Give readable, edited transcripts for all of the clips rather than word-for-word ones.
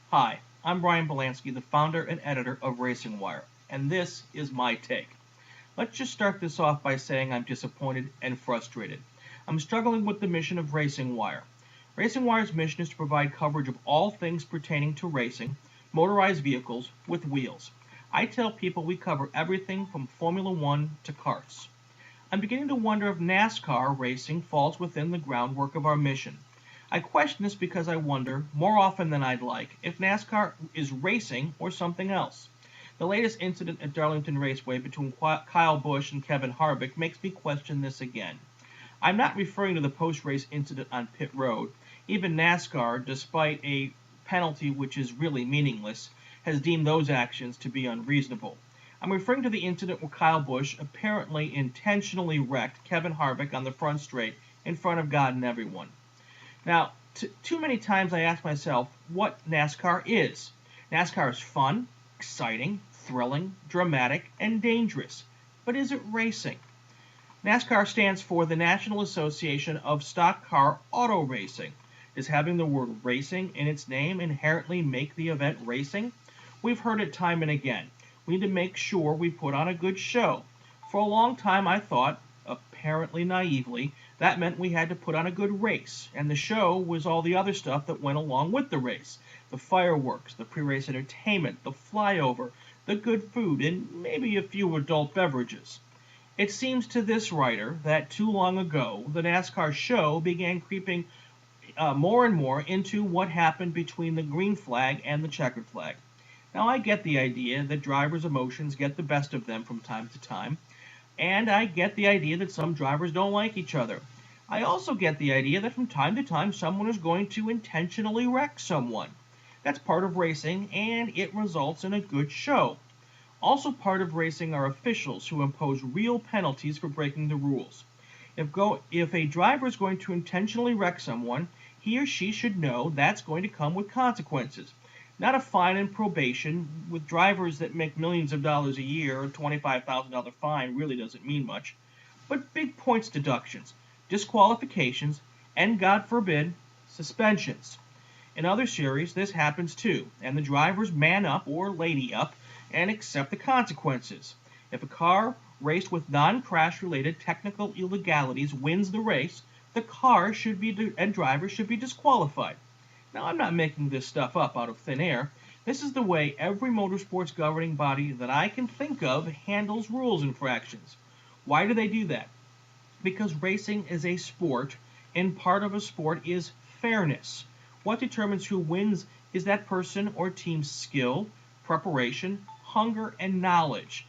Hi, I'm Brian Belansky, the founder and editor of Racing Wire, and this is my take. Let's just start this off by saying I'm disappointed and frustrated. I'm struggling with the mission of Racing Wire. Racing Wire's mission is to provide coverage of all things pertaining to racing, motorized vehicles with wheels. I tell people we cover everything from Formula One to karts. I'm beginning to wonder if NASCAR racing falls within the groundwork of our mission. I question this because I wonder, more often than I'd like, if NASCAR is racing or something else. The latest incident at Darlington Raceway between Kyle Busch and Kevin Harvick makes me question this again. I'm not referring to the post-race incident on pit road. Even NASCAR, despite a penalty which is really meaningless, has deemed those actions to be unreasonable. I'm referring to the incident where Kyle Busch apparently intentionally wrecked Kevin Harvick on the front straight in front of God and everyone. Now, too many times I ask myself what NASCAR is. NASCAR is fun, exciting, thrilling, dramatic, and dangerous. But is it racing? NASCAR stands for the National Association of Stock Car Auto Racing. Does having the word racing in its name inherently make the event racing? We've heard it time and again. We need to make sure we put on a good show. For a long time I thought, apparently naively, that meant we had to put on a good race, and the show was all the other stuff that went along with the race. The fireworks, the pre-race entertainment, the flyover, the good food, and maybe a few adult beverages. It seems to this writer that too long ago, the NASCAR show began creeping more and more into what happened between the green flag and the checkered flag. Now, I get the idea that drivers' emotions get the best of them from time to time, and I get the idea that some drivers don't like each other. I also get the idea that from time to time someone is going to intentionally wreck someone. That's part of racing, and it results in a good show. Also part of racing are officials who impose real penalties for breaking the rules. If a driver is going to intentionally wreck someone, he or she should know that's going to come with consequences. Not a fine and probation. With drivers that make millions of dollars a year, a $25,000 fine really doesn't mean much. But big points deductions, disqualifications, and God forbid, suspensions. In other series, this happens too, and the drivers man up or lady up and accept the consequences. If a car raced with non-crash related technical illegalities wins the race, the car and driver should be disqualified. Now, I'm not making this stuff up out of thin air. This is the way every motorsports governing body that I can think of handles rules infractions. Why do they do that? Because racing is a sport, and part of a sport is fairness. What determines who wins is that person or team's skill, preparation, hunger, and knowledge.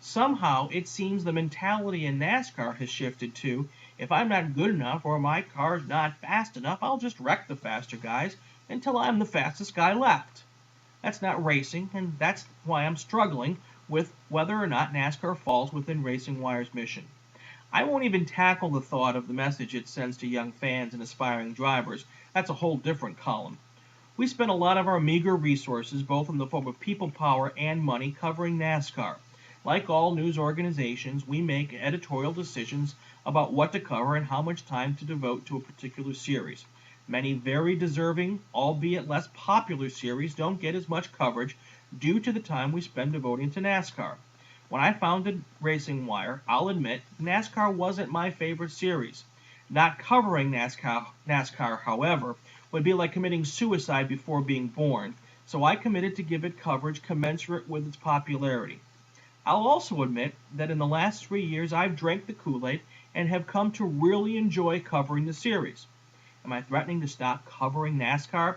Somehow, it seems the mentality in NASCAR has shifted to, if I'm not good enough or my car's not fast enough, I'll just wreck the faster guys until I'm the fastest guy left. That's not racing, and that's why I'm struggling with whether or not NASCAR falls within Racing Wire's mission. I won't even tackle the thought of the message it sends to young fans and aspiring drivers. That's a whole different column. We spend a lot of our meager resources, both in the form of people power and money, covering NASCAR. Like all news organizations, we make editorial decisions about what to cover and how much time to devote to a particular series. Many very deserving, albeit less popular series don't get as much coverage due to the time we spend devoting to NASCAR. When I founded Racing Wire, I'll admit NASCAR wasn't my favorite series. Not covering NASCAR, however, would be like committing suicide before being born, so I committed to give it coverage commensurate with its popularity. I'll also admit that in the last 3 years I've drank the Kool-Aid and have come to really enjoy covering the series. Am I threatening to stop covering NASCAR?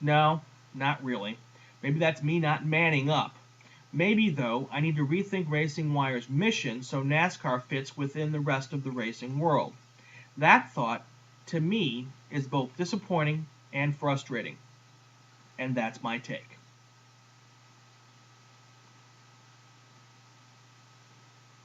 No, not really. Maybe that's me not manning up. Maybe, though, I need to rethink Racing Wire's mission so NASCAR fits within the rest of the racing world. That thought, to me, is both disappointing and frustrating. And that's my take.